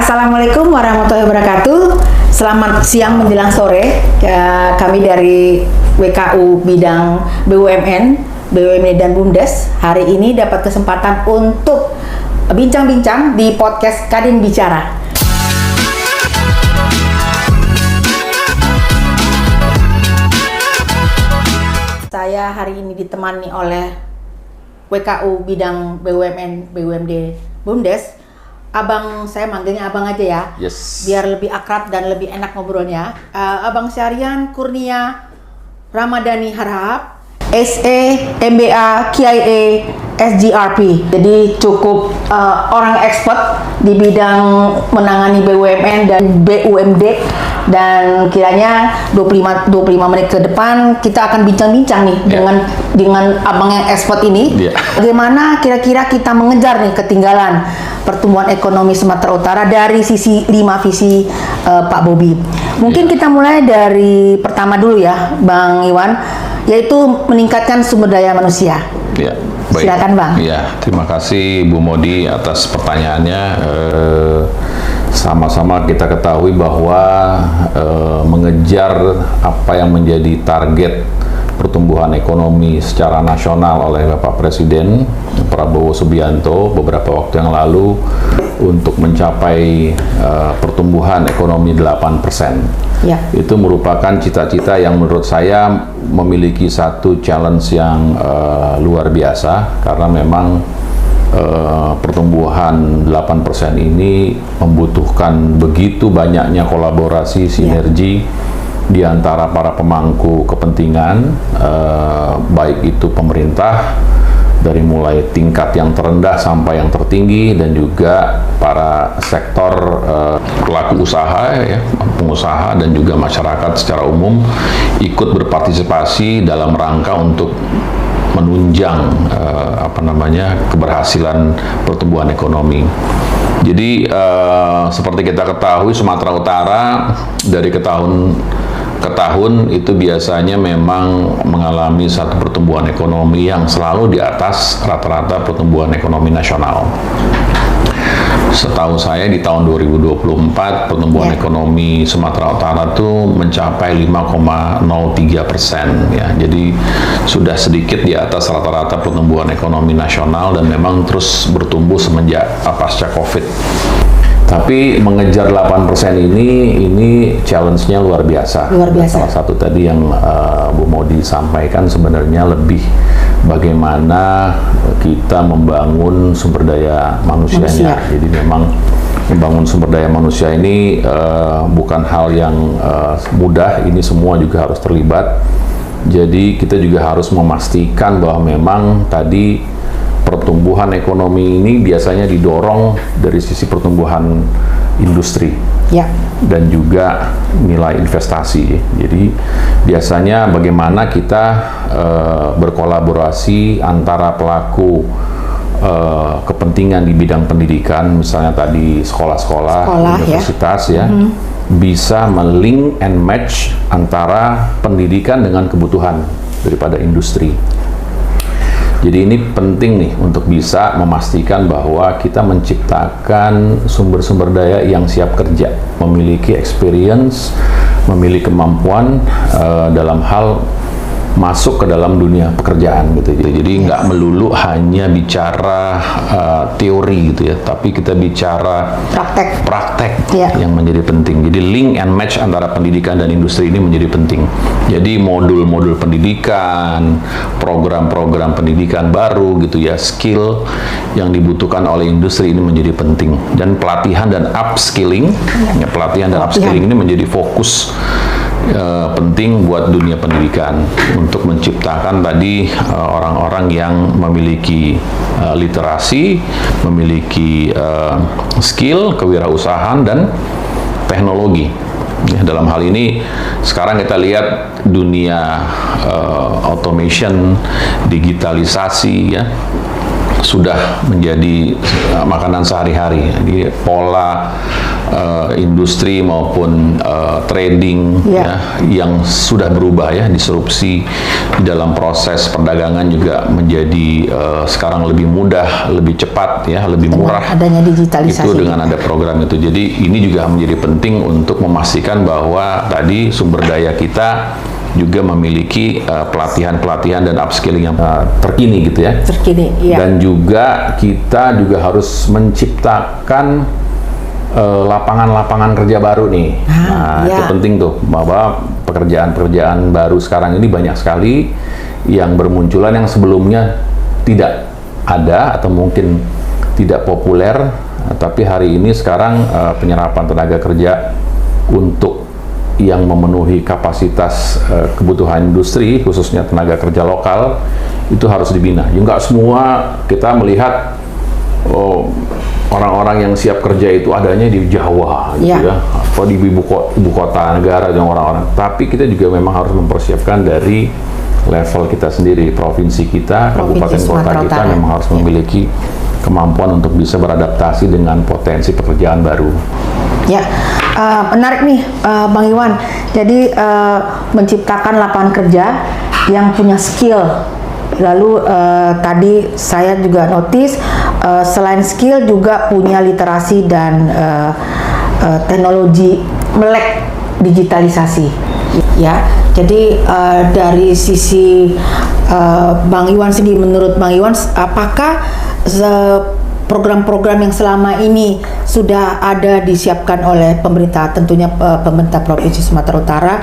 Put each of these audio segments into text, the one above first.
Assalamualaikum warahmatullahi wabarakatuh. Selamat siang menjelang sore. Kami dari WKU bidang BUMN, BUMD dan BUMDes hari ini dapat kesempatan untuk bincang-bincang di podcast Kadin Bicara. Saya hari ini ditemani oleh WKU bidang BUMN, BUMD, BUMDes. Abang, saya manggilnya abang aja ya, yes. Biar lebih akrab dan lebih enak ngobrolnya. Abang Syahrian Kurnia Ramadhani Harahap, SE, MBA, KIA, SGRP. Jadi cukup orang expert di bidang menangani BUMN dan BUMD. Dan kiranya 25 menit ke depan kita akan bincang-bincang nih dengan abang yang expert ini. Bagaimana kira-kira kita mengejar nih ketinggalan pertumbuhan ekonomi Sumatera Utara dari sisi 5 visi Pak Bobi. Mungkin kita mulai dari pertama dulu ya, Bang Iwan, yaitu meningkatkan sumber daya manusia. Ya, baik. Silakan Bang. Ya, terima kasih Bu Modi atas pertanyaannya. Sama-sama kita ketahui bahwa mengejar apa yang menjadi target pertumbuhan ekonomi secara nasional oleh Bapak Presiden Prabowo Subianto beberapa waktu yang lalu untuk mencapai pertumbuhan ekonomi 8%. Ya. Itu merupakan cita-cita yang menurut saya memiliki satu challenge yang luar biasa, karena memang pertumbuhan 8% ini membutuhkan begitu banyaknya kolaborasi, sinergi di antara para pemangku kepentingan, baik itu pemerintah dari mulai tingkat yang terendah sampai yang tertinggi, dan juga para sektor pelaku usaha, ya, pengusaha dan juga masyarakat secara umum ikut berpartisipasi dalam rangka untuk menunjang keberhasilan pertumbuhan ekonomi. Jadi seperti kita ketahui, Sumatera Utara dari tahun ke tahun itu biasanya memang mengalami satu pertumbuhan ekonomi yang selalu di atas rata-rata pertumbuhan ekonomi nasional. Setahu saya di tahun 2024 pertumbuhan ekonomi Sumatera Utara itu mencapai 5,03%, ya. Jadi sudah sedikit di atas rata-rata pertumbuhan ekonomi nasional dan memang terus bertumbuh semenjak pasca Covid. Tapi mengejar 8% ini challenge-nya luar biasa. Salah satu tadi yang Bu Modi sampaikan sebenarnya lebih bagaimana kita membangun sumber daya manusianya. Jadi memang membangun sumber daya manusia ini bukan hal yang mudah, ini semua juga harus terlibat. Jadi kita juga harus memastikan bahwa memang tadi pertumbuhan ekonomi ini biasanya didorong dari sisi pertumbuhan industri dan juga nilai investasi. Jadi biasanya bagaimana kita berkolaborasi antara pelaku kepentingan di bidang pendidikan, misalnya tadi sekolah-sekolah, universitas, bisa melink and match antara pendidikan dengan kebutuhan daripada industri. Jadi ini penting nih untuk bisa memastikan bahwa kita menciptakan sumber-sumber daya yang siap kerja, memiliki experience, memiliki kemampuan dalam hal masuk ke dalam dunia pekerjaan gitu. Jadi nggak melulu hanya bicara teori gitu ya, tapi kita bicara praktek yang menjadi penting. Jadi link and match antara pendidikan dan industri ini menjadi penting. Jadi modul-modul pendidikan, program-program pendidikan baru gitu ya, skill yang dibutuhkan oleh industri ini menjadi penting. Dan pelatihan dan upskilling, pelatihan dan upskilling ini menjadi fokus penting buat dunia pendidikan untuk menciptakan tadi orang-orang yang memiliki literasi, memiliki skill, kewirausahaan dan teknologi. Dalam hal ini sekarang kita lihat dunia automation, digitalisasi, ya, sudah menjadi makanan sehari-hari. Jadi pola industri maupun trading ya, yang sudah berubah ya, disrupsi di dalam proses perdagangan juga menjadi sekarang lebih mudah, lebih cepat ya, lebih murah. Adanya digitalisasi itu dengan ada program itu. Jadi ini juga menjadi penting untuk memastikan bahwa tadi sumber daya kita juga memiliki pelatihan-pelatihan dan upskilling yang terkini gitu ya. Terkini, iya. Dan juga kita juga harus menciptakan lapangan-lapangan kerja baru nih. Itu penting tuh, bahwa pekerjaan-pekerjaan baru sekarang ini banyak sekali yang bermunculan yang sebelumnya tidak ada atau mungkin tidak populer, tapi hari ini sekarang penyerapan tenaga kerja untuk yang memenuhi kapasitas kebutuhan industri, khususnya tenaga kerja lokal, itu harus dibina. Ya, nggak semua kita melihat orang-orang yang siap kerja itu adanya di Jawa gitu ya, atau di ibu kota negara yang orang-orang. Tapi kita juga memang harus mempersiapkan dari level kita sendiri, provinsi kita, kabupaten kota kita memang harus memiliki kemampuan untuk bisa beradaptasi dengan potensi pekerjaan baru. Ya, menarik nih Bang Iwan. Jadi menciptakan lapangan kerja yang punya skill. Lalu tadi saya juga notice selain skill juga punya literasi dan teknologi melek digitalisasi. Ya, jadi dari sisi Bang Iwan sendiri, menurut Bang Iwan, apakah program-program yang selama ini sudah ada disiapkan oleh pemerintah, tentunya pemerintah Provinsi Sumatera Utara,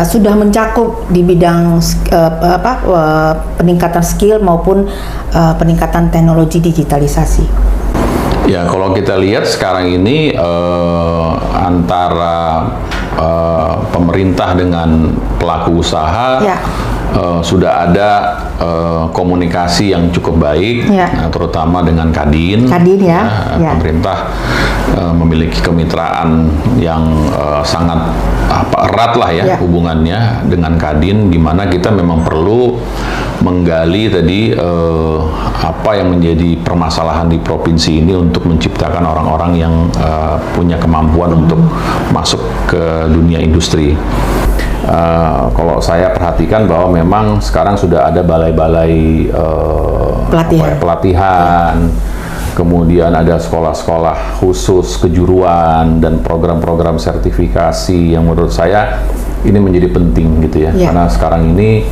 sudah mencakup di bidang peningkatan skill maupun peningkatan teknologi digitalisasi? Ya, kalau kita lihat sekarang ini antara pemerintah dengan pelaku usaha sudah ada komunikasi yang cukup baik, terutama dengan Kadin. Pemerintah memiliki kemitraan yang sangat erat lah ya, hubungannya dengan Kadin, di mana kita memang perlu menggali tadi apa yang menjadi permasalahan di provinsi ini untuk menciptakan orang-orang yang punya kemampuan untuk masuk ke dunia industri. Kalau saya perhatikan bahwa memang sekarang sudah ada balai-balai pelatihan, kemudian ada sekolah-sekolah khusus kejuruan dan program-program sertifikasi yang menurut saya ini menjadi penting gitu ya, karena sekarang ini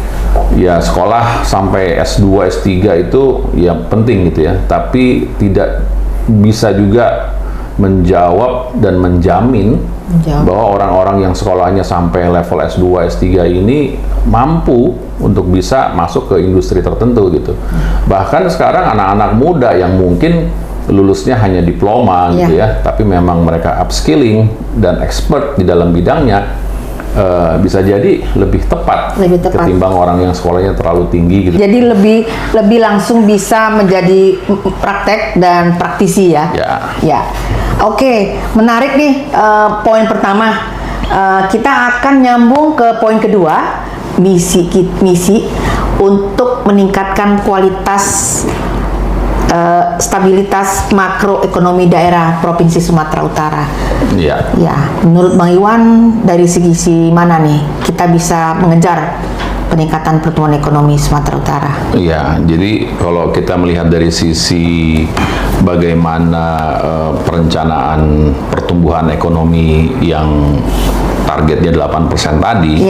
ya sekolah sampai S2, S3 itu ya penting gitu ya, tapi tidak bisa juga menjawab dan menjamin bahwa orang-orang yang sekolahnya sampai level S2, S3 ini mampu untuk bisa masuk ke industri tertentu gitu. Bahkan sekarang anak-anak muda yang mungkin lulusnya hanya diploma gitu ya, tapi memang mereka upskilling dan expert di dalam bidangnya, bisa jadi lebih tepat ketimbang orang yang sekolahnya terlalu tinggi gitu. Jadi lebih langsung bisa menjadi praktek dan praktisi ya. Oke, menarik nih poin pertama. Kita akan nyambung ke poin kedua, misi untuk meningkatkan kualitas stabilitas makroekonomi daerah Provinsi Sumatera Utara. Menurut Bang Iwan, dari segi mana nih kita bisa mengejar peningkatan pertumbuhan ekonomi Sumatera Utara? Jadi kalau kita melihat dari sisi bagaimana perencanaan pertumbuhan ekonomi yang targetnya 8% tadi,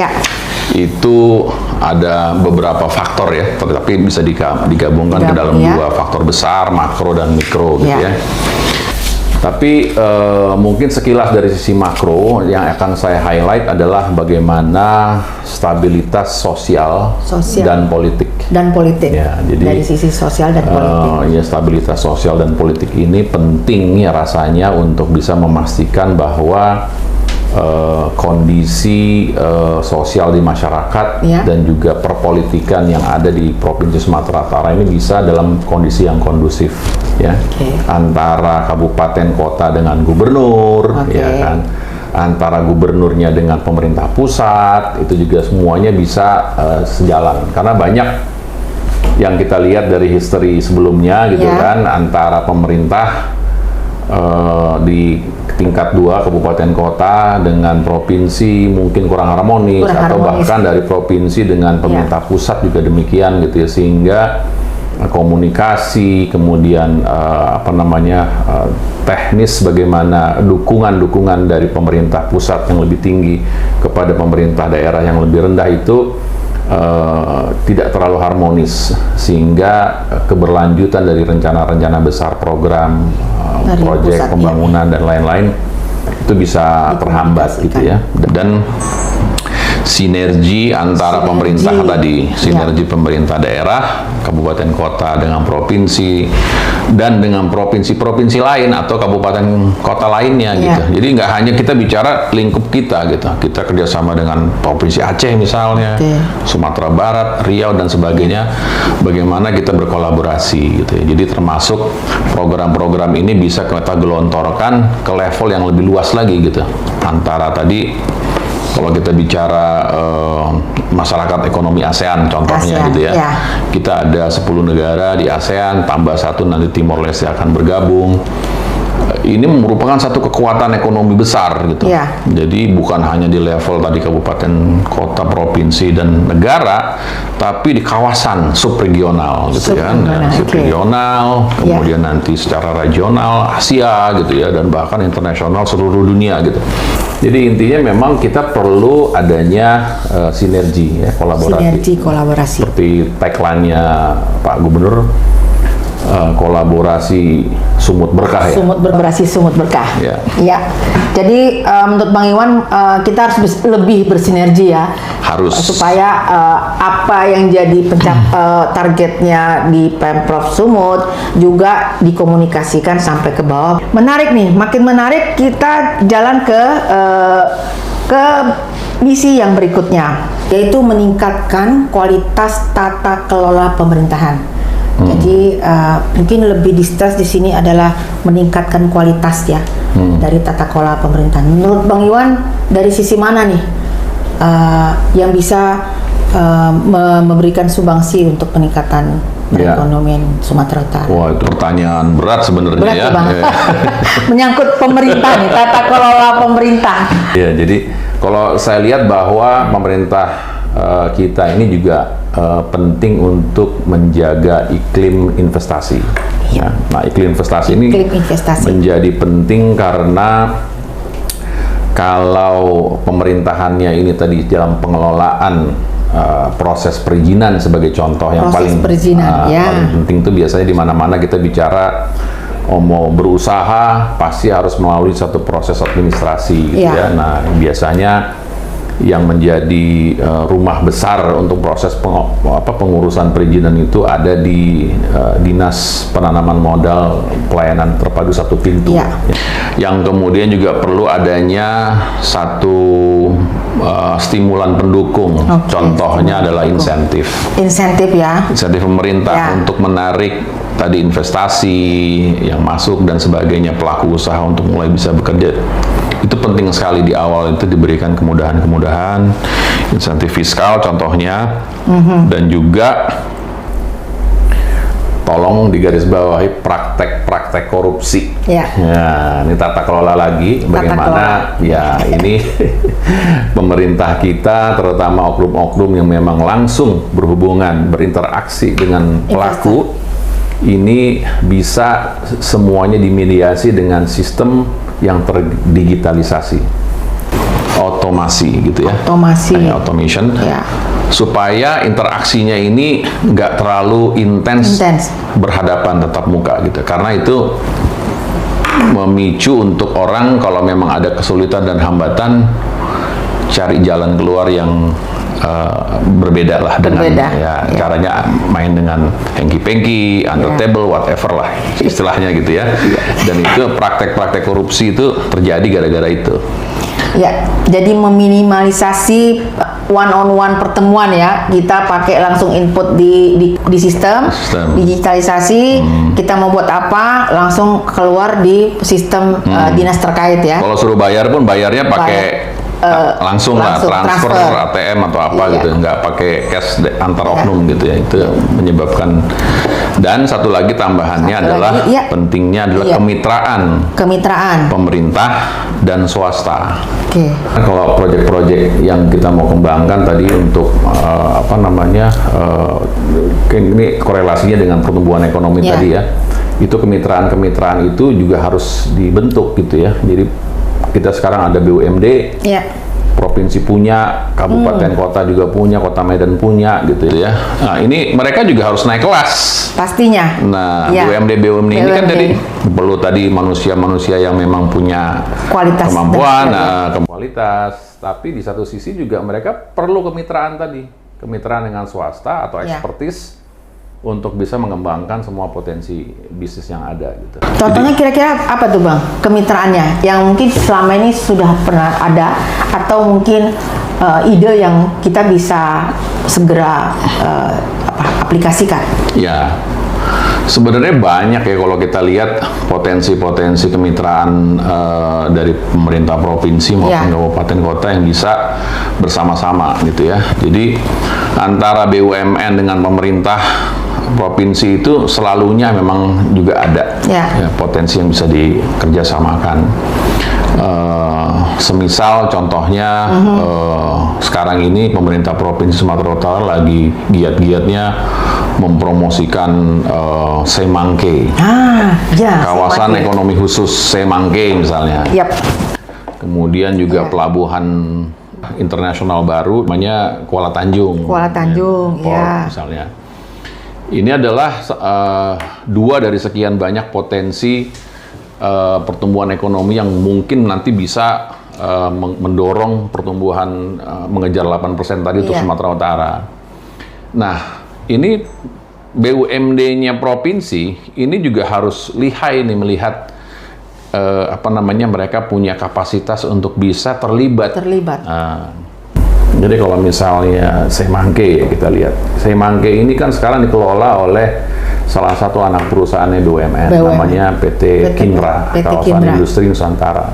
itu ada beberapa faktor ya, tapi bisa digabungkan ke dalam dua faktor besar, makro dan mikro gitu ya. Tapi mungkin sekilas dari sisi makro yang akan saya highlight adalah bagaimana stabilitas sosial dan politik. Jadi dari sisi sosial dan politik. Stabilitas sosial dan politik ini penting ya rasanya untuk bisa memastikan bahwa kondisi sosial di masyarakat dan juga perpolitikan yang ada di Provinsi Sumatera Utara ini bisa dalam kondisi yang kondusif ya, antara kabupaten kota dengan gubernur, ya kan, antara gubernurnya dengan pemerintah pusat, itu juga semuanya bisa sejalan, karena banyak yang kita lihat dari history sebelumnya gitu kan, antara pemerintah di tingkat 2 kabupaten kota dengan provinsi mungkin kurang harmonis, atau bahkan dari provinsi dengan pemerintah pusat juga demikian gitu ya, sehingga komunikasi, kemudian teknis bagaimana dukungan dari pemerintah pusat yang lebih tinggi kepada pemerintah daerah yang lebih rendah itu tidak terlalu harmonis, sehingga keberlanjutan dari rencana-rencana besar program, proyek pembangunan dan lain-lain itu bisa terhambat gitu ya. Dan sinergi antara pemerintah tadi, sinergi pemerintah daerah, kabupaten kota dengan provinsi, dan dengan provinsi-provinsi lain atau kabupaten kota lainnya gitu. Jadi nggak hanya kita bicara lingkup kita gitu, kita kerjasama dengan provinsi Aceh misalnya, Sumatera Barat, Riau dan sebagainya, bagaimana kita berkolaborasi gitu ya. Jadi termasuk program-program ini bisa kita gelontorkan ke level yang lebih luas lagi gitu, antara tadi kalau kita bicara masyarakat ekonomi ASEAN contohnya gitu ya, kita ada 10 negara di ASEAN, tambah 1 nanti Timor Leste akan bergabung. Ini merupakan satu kekuatan ekonomi besar gitu. Jadi bukan hanya di level tadi kabupaten, kota, provinsi dan negara, tapi di kawasan subregional gitu kan, subregional, kemudian nanti secara regional Asia gitu ya, dan bahkan internasional seluruh dunia gitu. Jadi intinya memang kita perlu adanya sinergi ya, kolaborasi. Seperti tagline-nya Pak Gubernur, kolaborasi sumut berkah ya. Kolaborasi sumut berkah. Ya. Jadi menurut Bang Iwan kita harus lebih bersinergi ya. Harus. Supaya apa yang jadi targetnya di Pemprov Sumut juga dikomunikasikan sampai ke bawah. Menarik nih, makin menarik. Kita jalan ke misi yang berikutnya, yaitu meningkatkan kualitas tata kelola pemerintahan. Jadi mungkin lebih di-stress di sini adalah meningkatkan kualitas ya dari tata kelola pemerintahan. Menurut Bang Iwan dari sisi mana nih yang bisa memberikan sumbangsi untuk peningkatan perekonomian Sumatera Utara? Wah, itu pertanyaan berat sebenarnya ya. Menyangkut pemerintah nih, tata kelola pemerintah. Ya, jadi kalau saya lihat bahwa pemerintah kita ini juga penting untuk menjaga iklim investasi. Nah, iklim investasi ini menjadi penting karena kalau pemerintahannya ini tadi dalam pengelolaan proses perizinan sebagai contoh yang paling penting itu biasanya di mana-mana kita bicara mau berusaha pasti harus melalui satu proses administrasi gitu ya. Nah, biasanya yang menjadi rumah besar untuk proses pengurusan perizinan itu ada di Dinas Penanaman Modal Pelayanan Terpadu Satu Pintu. Yang kemudian juga perlu adanya satu stimulan pendukung. Contohnya adalah insentif. Insentif pemerintah untuk menarik tadi investasi yang masuk dan sebagainya, pelaku usaha untuk mulai bisa bekerja. Itu penting sekali di awal itu diberikan kemudahan-kemudahan, insentif fiskal contohnya, dan juga tolong digarisbawahi praktek-praktek korupsi. Ya, ini tata kelola lagi, bagaimana ya ini pemerintah kita terutama oknum-oknum yang memang langsung berhubungan, berinteraksi dengan pelaku, ini bisa semuanya dimediasi dengan sistem yang terdigitalisasi, otomasi gitu ya, automation, supaya interaksinya ini nggak terlalu intens berhadapan tatap muka gitu, karena itu memicu untuk orang kalau memang ada kesulitan dan hambatan cari jalan keluar yang berbeda lah dengan caranya main dengan hanky-panky, under table, whatever lah istilahnya gitu ya. Dan itu praktek-praktek korupsi itu terjadi gara-gara itu. Ya, jadi meminimalisasi one-on-one pertemuan ya. Kita pakai langsung input di sistem, digitalisasi. Kita mau buat apa, langsung keluar di sistem dinas terkait ya. Kalau suruh bayar pun bayarnya pakai langsung lah transfer ATM atau apa gitu, nggak pakai cash antar oknum gitu ya, itu menyebabkan. Dan satu lagi tambahannya adalah pentingnya adalah kemitraan pemerintah dan swasta. Kalau proyek-proyek yang kita mau kembangkan tadi untuk ini korelasinya dengan pertumbuhan ekonomi tadi ya, itu kemitraan itu juga harus dibentuk gitu ya. Jadi kita sekarang ada BUMD, provinsi punya, kabupaten kota juga punya, kota Medan punya gitu ya. Nah ini mereka juga harus naik kelas pastinya. Nah BUMD ini kan perlu tadi manusia-manusia yang memang punya kualitas, kemampuan, kualitas, tapi di satu sisi juga mereka perlu kemitraan dengan swasta atau expertise untuk bisa mengembangkan semua potensi bisnis yang ada gitu. Contohnya kira-kira apa tuh Bang kemitraannya yang mungkin selama ini sudah pernah ada atau mungkin ide yang kita bisa segera aplikasikan? Ya, sebenarnya banyak ya kalau kita lihat potensi-potensi kemitraan dari pemerintah provinsi maupun kabupaten kota yang bisa bersama-sama gitu ya. Jadi antara BUMN dengan pemerintah provinsi itu selalunya memang juga ada potensi yang bisa dikerjasamakan. Semisal contohnya sekarang ini pemerintah provinsi Sumatera Utara lagi giat-giatnya mempromosikan Semangke, kawasan ekonomi khusus Semangke misalnya. Kemudian juga pelabuhan internasional baru namanya Kuala Tanjung. Misalnya. Ini adalah dua dari sekian banyak potensi pertumbuhan ekonomi yang mungkin nanti bisa mendorong pertumbuhan mengejar 8% tadi untuk Sumatera Utara. Nah, ini BUMD-nya provinsi ini juga harus lihai nih melihat mereka punya kapasitas untuk bisa terlibat. Jadi kalau misalnya Semangke kita lihat, Semangke ini kan sekarang dikelola oleh salah satu anak perusahaannya BUMN. Namanya PT Kinra, Kawasan Industri Nusantara.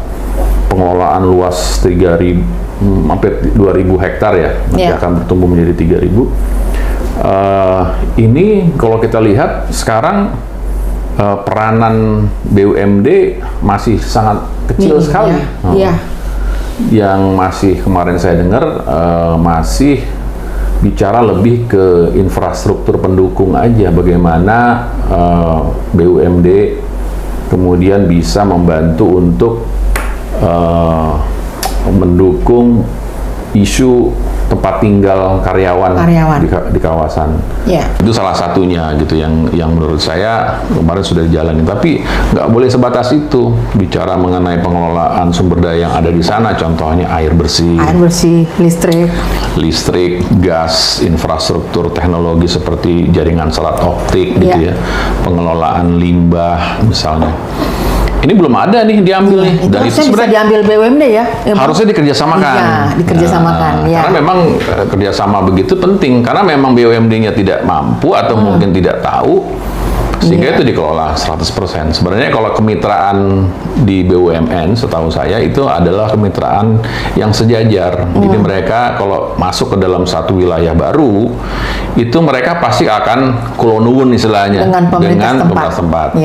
Pengelolaan luas 3.000 sampai 2.000 hektar ya, nanti akan bertumbuh menjadi 3.000. Ini kalau kita lihat sekarang peranan BUMD masih sangat kecil sekali. Yang masih kemarin saya dengar masih bicara lebih ke infrastruktur pendukung aja, bagaimana BUMD kemudian bisa membantu untuk mendukung isu tempat tinggal karyawan. Di kawasan. Itu salah satunya gitu yang menurut saya kemarin sudah dijalani. Tapi nggak boleh sebatas itu bicara mengenai pengelolaan sumber daya yang ada di sana. Contohnya air bersih, listrik, gas, infrastruktur teknologi seperti jaringan selat optik gitu ya, pengelolaan limbah misalnya. Ini belum ada nih diambil nih. Dan itu bisa diambil BUMD ya? Harusnya dikerjasamakan. Karena memang kerjasama begitu penting. Karena memang BUMD-nya tidak mampu atau mungkin tidak tahu, sehingga itu dikelola 100%. Sebenarnya kalau kemitraan di BUMN, setahu saya itu adalah kemitraan yang sejajar. Jadi mereka kalau masuk ke dalam satu wilayah baru, itu mereka pasti akan kulonuwun istilahnya dengan pemerintah setempat.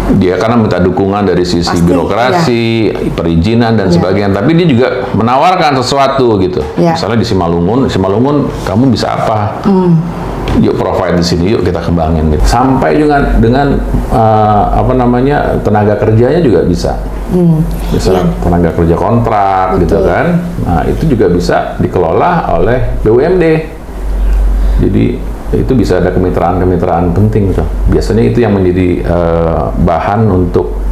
Dia karena minta dukungan dari sisi birokrasi, perizinan dan sebagainya, tapi dia juga menawarkan sesuatu gitu. Misalnya di Simalungun kamu bisa apa? Yuk provide di sini, yuk kita kembangin gitu. Sampai dengan tenaga kerjanya juga bisa. Tenaga kerja kontrak gitu kan. Nah, itu juga bisa dikelola oleh BUMD. Jadi itu bisa ada kemitraan penting tuh. Biasanya itu yang menjadi bahan untuk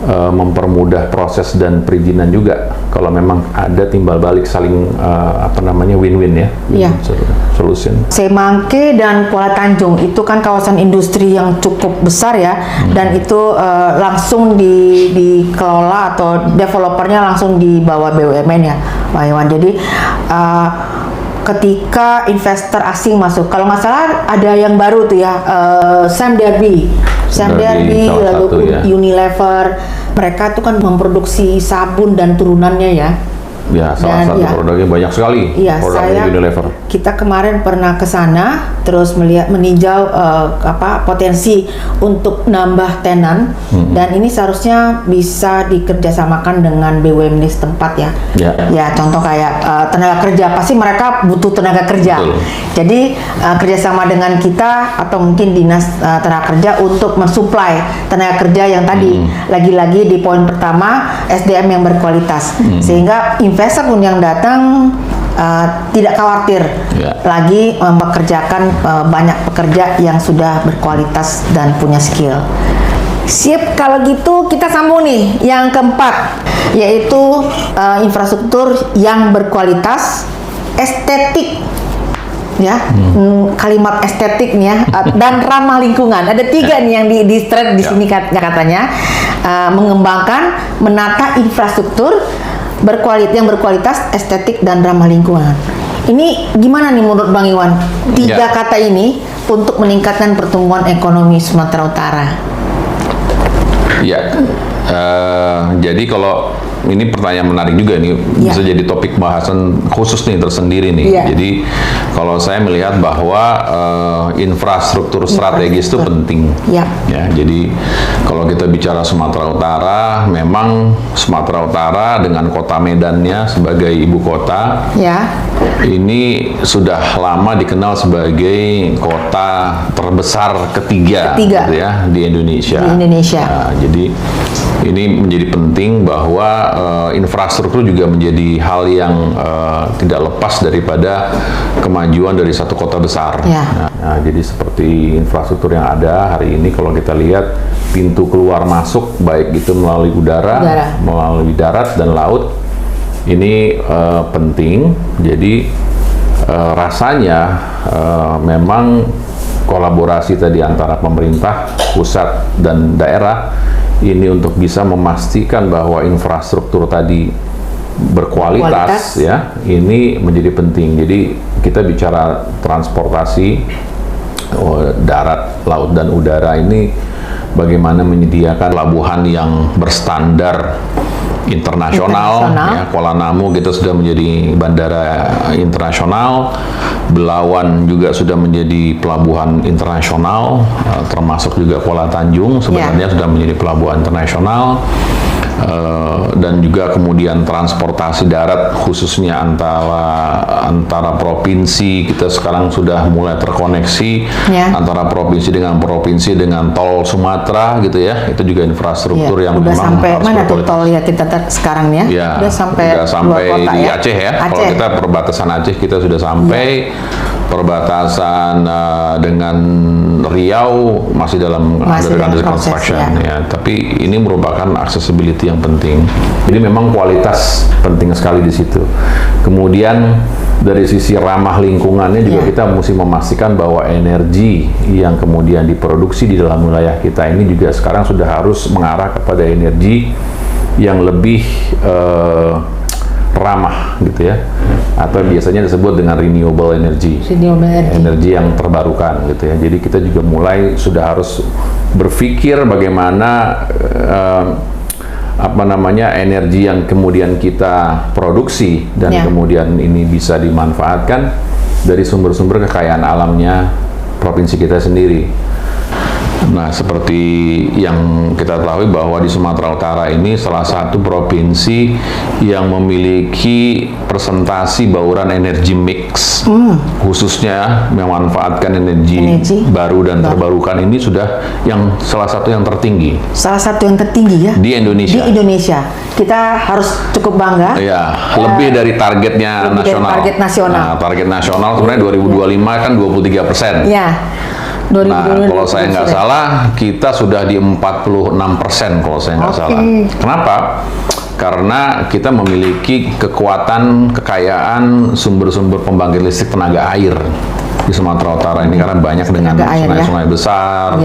mempermudah proses dan perizinan juga. Kalau memang ada timbal balik saling win-win ya. Solution. Semangke dan Kuala Tanjung itu kan kawasan industri yang cukup besar ya, dan itu langsung dikelola atau developernya langsung di bawah BUMN ya, Pak Iwan. Jadi ketika investor asing masuk, kalau nggak salah ada yang baru tuh ya, Sam Derby, lalu Unilever, mereka tuh kan memproduksi sabun dan turunannya ya. Ya, salah satu produknya banyak sekali. Iya, Unilever. Kita kemarin pernah ke sana, terus meninjau potensi untuk nambah tenan, dan ini seharusnya bisa dikerjasamakan dengan BUMD setempat ya. Ya, contoh kayak tenaga kerja, pasti mereka butuh tenaga kerja. Betul. Jadi kerjasama dengan kita atau mungkin dinas tenaga kerja untuk mensuplai tenaga kerja yang tadi lagi-lagi di poin pertama SDM yang berkualitas, sehingga investor pun yang datang tidak khawatir lagi mempekerjakan banyak pekerja yang sudah berkualitas dan punya skill. Sip, kalau gitu kita sambung nih yang keempat, yaitu infrastruktur yang berkualitas, estetik. Ya, kalimat estetik nih ya, dan ramah lingkungan. Ada 3 nih yang di thread di sini katanya, mengembangkan, menata infrastruktur yang berkualitas, estetik, dan ramah lingkungan. Ini gimana nih menurut Bang Iwan? 3 kata ini untuk meningkatkan pertumbuhan ekonomi Sumatera Utara. Ya, jadi kalau ini pertanyaan menarik juga nih, bisa jadi topik bahasan khusus nih tersendiri nih. Jadi kalau saya melihat bahwa infrastruktur strategis itu penting. Ya, jadi kalau kita bicara Sumatera Utara, memang Sumatera Utara dengan kota Medannya sebagai ibu kota, ini sudah lama dikenal sebagai kota terbesar ketiga. Gitu ya, di Indonesia. Nah, jadi ini menjadi penting bahwa infrastruktur juga menjadi hal yang tidak lepas daripada kemajuan dari satu kota besar. Nah, jadi seperti infrastruktur yang ada hari ini, kalau kita lihat pintu keluar masuk, baik itu melalui udara, melalui darat dan laut, ini penting. Jadi rasanya memang kolaborasi tadi antara pemerintah pusat dan daerah ini untuk bisa memastikan bahwa infrastruktur tadi berkualitas ya, ini menjadi penting. Jadi kita bicara transportasi darat, laut dan udara ini bagaimana menyediakan pelabuhan yang berstandar internasional. Ya, Kuala Namu kita sudah menjadi bandara internasional, Belawan juga sudah menjadi pelabuhan internasional, termasuk juga Kuala Tanjung sebenarnya sudah menjadi pelabuhan internasional. Dan juga kemudian transportasi darat khususnya antara provinsi, kita sekarang sudah mulai terkoneksi antara provinsi dengan tol Sumatera gitu ya. Itu juga infrastruktur yang udah memang sampai harus mana tuh tol ya kita sekarang ya? Udah sampai kota, di Aceh ya. Kalau kita perbatasan Aceh kita sudah sampai, perbatasan dengan Riau masih dalam under construction ya. Tapi ini merupakan accessibility yang penting. Jadi memang kualitas penting sekali di situ. Kemudian dari sisi ramah lingkungannya juga kita mesti memastikan bahwa energi yang kemudian diproduksi di dalam wilayah kita ini juga sekarang sudah harus mengarah kepada energi yang lebih ramah gitu ya, atau biasanya disebut dengan renewable energy, energi yang terbarukan gitu ya. Jadi kita juga mulai sudah harus berpikir bagaimana energi yang kemudian kita produksi dan kemudian ini bisa dimanfaatkan dari sumber-sumber kekayaan alamnya provinsi kita sendiri. Nah, seperti yang kita ketahui bahwa di Sumatera Utara ini salah satu provinsi yang memiliki presentasi bauran energi mix, khususnya memanfaatkan energi baru dan terbarukan ini sudah salah satu yang tertinggi. Salah satu yang tertinggi ya? Di Indonesia. Di Indonesia. Kita harus cukup bangga. Ya, lebih dari targetnya nasional. Target nasional. Nah, target nasional sebenarnya 2025 kan 23%. Ya. Nah, kalau saya nggak salah, kita sudah di 46% kalau saya nggak salah. Kenapa? Karena kita memiliki kekayaan sumber-sumber pembangkit listrik tenaga air di Sumatera Utara ini, karena banyak dengan sungai-sungai besar.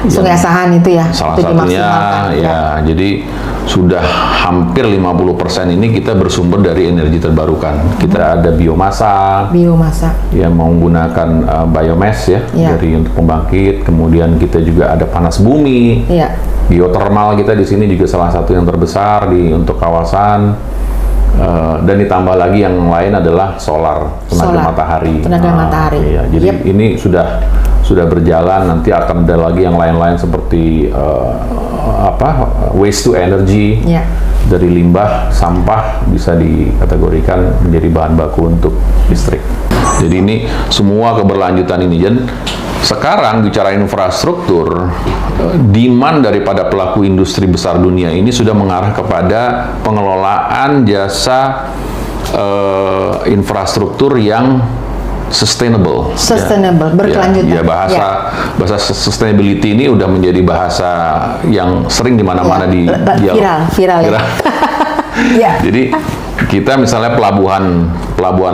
Sungai Asahan itu ya. Salah satunya ya. Jadi sudah hampir 50% ini kita bersumber dari energi terbarukan. Kita ada biomasa yang menggunakan biomass ya, dari untuk pembangkit. Kemudian kita juga ada panas bumi. Geothermal kita di sini juga salah satu yang terbesar untuk kawasan. Dan ditambah lagi yang lain adalah solar, tenaga matahari. Tenaga matahari. Iya, jadi ini sudah berjalan. Nanti akan ada lagi yang lain-lain seperti waste to energy. Dari limbah sampah bisa dikategorikan menjadi bahan baku untuk listrik. Jadi ini semua keberlanjutan ini. Dan sekarang bicara infrastruktur, demand daripada pelaku industri besar dunia ini sudah mengarah kepada pengelolaan jasa infrastruktur yang sustainable, berkelanjutan. Ya, bahasa sustainability ini udah menjadi bahasa yang sering di mana-mana viral. Ya. Jadi kita misalnya pelabuhan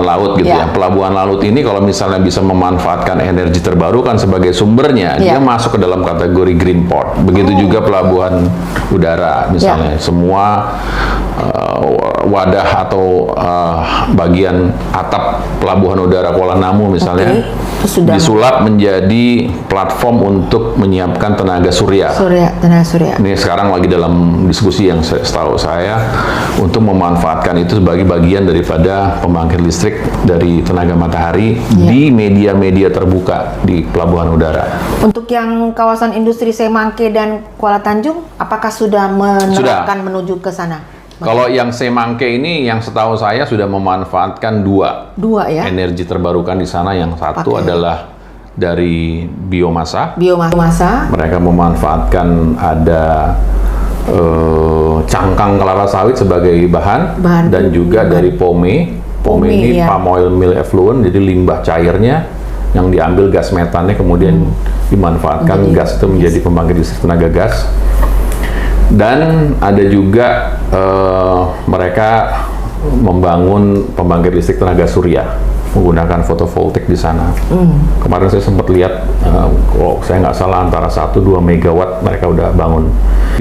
laut gitu ya. Pelabuhan laut ini kalau misalnya bisa memanfaatkan energi terbarukan sebagai sumbernya, dia masuk ke dalam kategori green port. Begitu juga pelabuhan udara misalnya. Semua wadah atau bagian atap pelabuhan udara Kuala Namu misalnya disulap menjadi platform untuk menyiapkan tenaga surya. Tenaga surya. Ini sekarang lagi dalam diskusi yang setahu saya untuk memanfaatkan itu sebagai bagian daripada pembangkit listrik dari tenaga matahari di media-media terbuka di pelabuhan udara. Untuk yang kawasan industri Semangke dan Kuala Tanjung, apakah sudah menerapkan menuju ke sana? Kalau yang Semangke ini, yang setahu saya sudah memanfaatkan dua ya? Energi terbarukan di sana. Yang satu adalah dari biomasa. Mereka memanfaatkan ada cangkang kelapa sawit sebagai bahan dan juga dari pome ini palm oil mill effluent, jadi limbah cairnya yang diambil gas metannya kemudian dimanfaatkan gas itu menjadi pembangkit listrik tenaga gas. Dan ada juga mereka membangun pembangkit listrik tenaga surya menggunakan fotovoltaik di sana. Kemarin saya sempat lihat, kalau saya nggak salah antara 1-2 megawatt mereka udah bangun.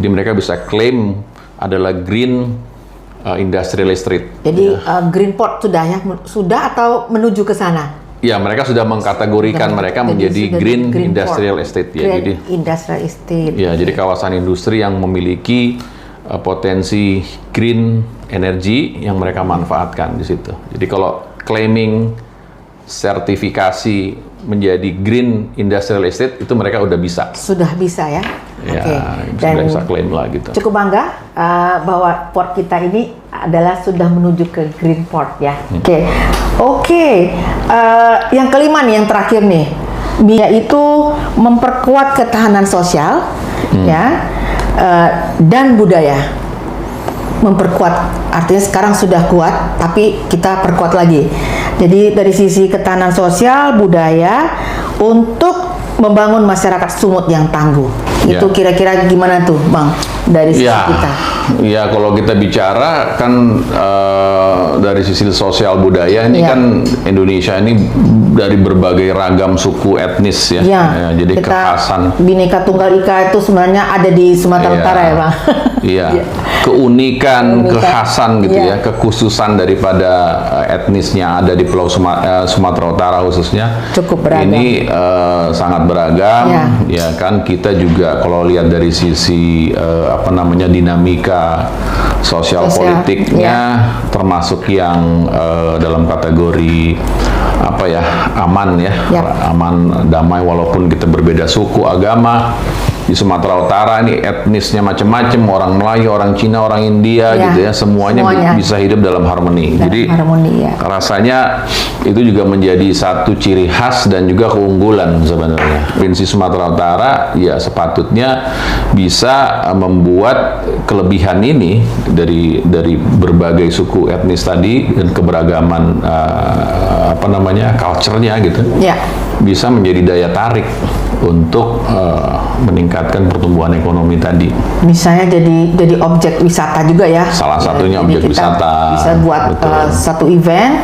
Jadi mereka bisa klaim adalah green industrial estate. Jadi green port sudah atau menuju ke sana? Ya, mereka sudah mengkategorikan mereka menjadi green industrial estate ya. Jadi industrial estate. Ya, jadi kawasan industri yang memiliki potensi green energy yang mereka manfaatkan di situ. Jadi kalau claiming sertifikasi menjadi green industrial estate itu mereka udah bisa. Sudah bisa ya. Ya, dan bisa klaim lah gitu. Cukup bangga bahwa port kita ini adalah sudah menuju ke green port ya. Oke. Yang kelima nih, yang terakhir nih, yaitu memperkuat ketahanan sosial ya dan budaya. Memperkuat artinya sekarang sudah kuat, tapi kita perkuat lagi. Jadi dari sisi ketahanan sosial, budaya untuk membangun masyarakat sumut yang tangguh. Itu kira-kira gimana tuh, Bang? Dari sisi kita. Ya, kalau kita bicara kan dari sisi sosial budaya ini kan Indonesia ini dari berbagai ragam suku etnis ya. Jadi kekhasan Bhinneka Tunggal Ika itu sebenarnya ada di Sumatera Utara ya, Bang. Keunikan, kekhasan gitu ya, kekhususan daripada etnisnya ada di Pulau Sumatera Utara khususnya. Cukup beragam. Ini sangat beragam, ya kan. Kita juga kalau lihat dari sisi dinamika sosial politiknya, termasuk yang dalam kategori aman ya, aman damai walaupun kita berbeda suku agama. Di Sumatera Utara ini etnisnya macam-macam, orang Melayu, orang Cina, orang India gitu ya, semuanya bisa hidup dalam harmoni. Jadi rasanya itu juga menjadi satu ciri khas dan juga keunggulan sebenarnya. Provinsi Sumatera Utara ya sepatutnya bisa membuat kelebihan ini dari berbagai suku etnis tadi dan keberagaman culture-nya gitu. Bisa menjadi daya tarik untuk meningkatkan pertumbuhan ekonomi tadi. Misalnya jadi objek wisata juga ya. Salah satunya objek wisata. Bisa buat satu event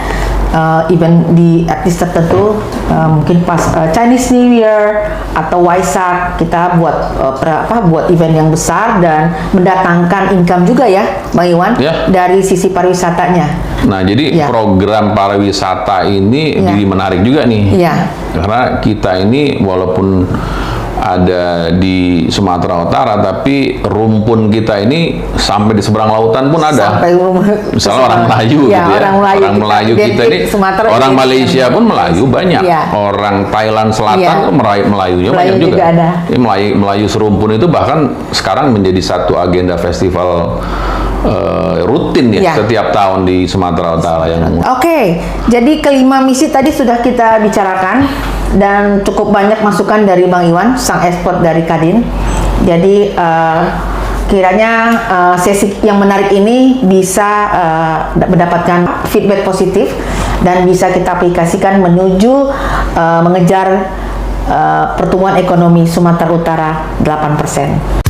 di etnis tertentu, mungkin pas Chinese New Year atau Waisak, kita buat event yang besar dan mendatangkan income juga ya, Bang Iwan, dari sisi pariwisatanya. Nah, jadi program pariwisata ini jadi menarik juga nih. Karena kita ini walaupun ada di Sumatera Utara, tapi rumpun kita ini sampai di seberang lautan pun ada. Sampai misalnya orang Melayu ya, gitu ya. Orang Melayu kita ini, Sumatera orang Malaysia pun Melayu banyak. Ya. Orang Thailand Selatan Melayunya banyak juga. Ada. Melayu serumpun itu bahkan sekarang menjadi satu agenda festival rutin ya, setiap tahun di Sumatera Utara yang. Oke, jadi kelima misi tadi sudah kita bicarakan dan cukup banyak masukan dari Bang Iwan, sang ekspert dari Kadin. Jadi kiranya sesi yang menarik ini bisa mendapatkan feedback positif dan bisa kita aplikasikan menuju mengejar pertumbuhan ekonomi Sumatera Utara 8%.